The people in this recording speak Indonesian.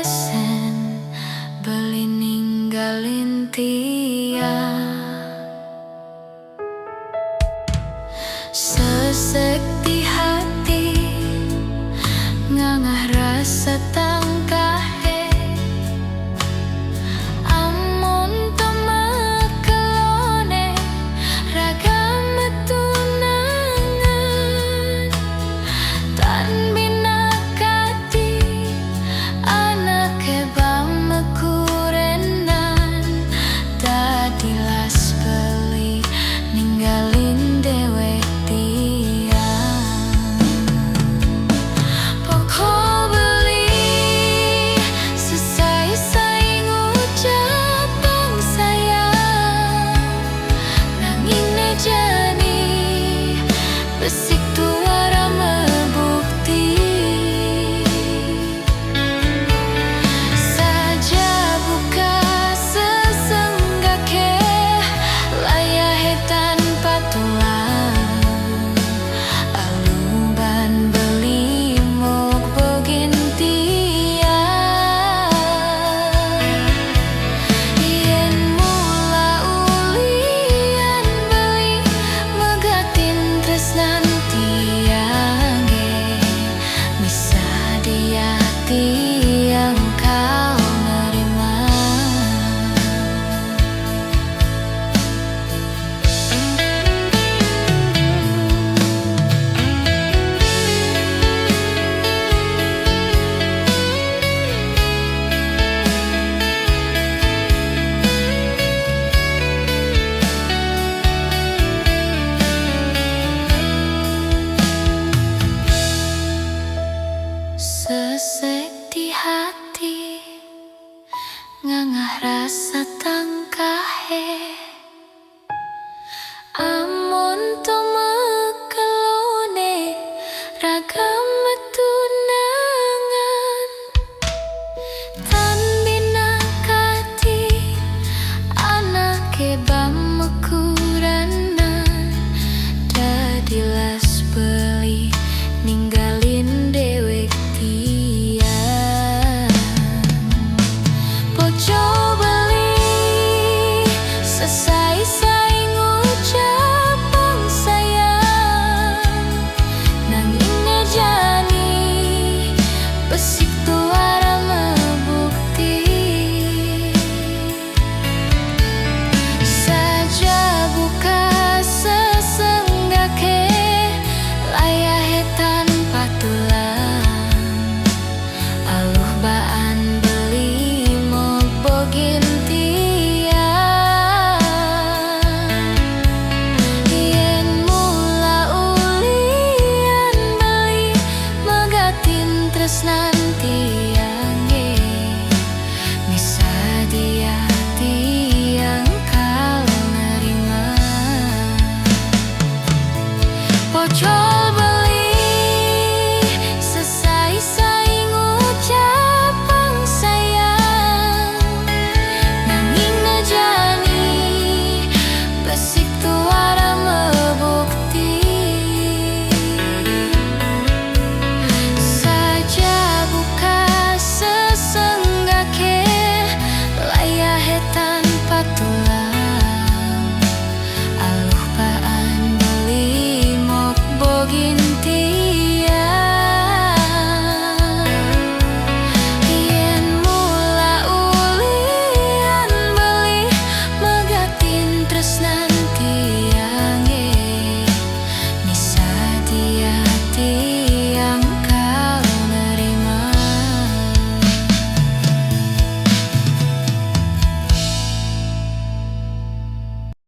sen beli ninggalin tiang. Sesek di hati ngangah rasa tangkahe, amun temakelone ragam tunangan tan binakati anake bamekurenan dadilas beli ninggalin dewe tiang. Pokok beli sesai-sai ngucap bang sayang, nanging nejani besik tuara membukti. Saja buka sesenggake layahe tanpa tulang, alumban beli mok bogin tiang. Yen mula ulian beli megatin tresnan tiange, bisa dia tiang kau nerima. Sesek di hati ngangah rasa tangkahe, amun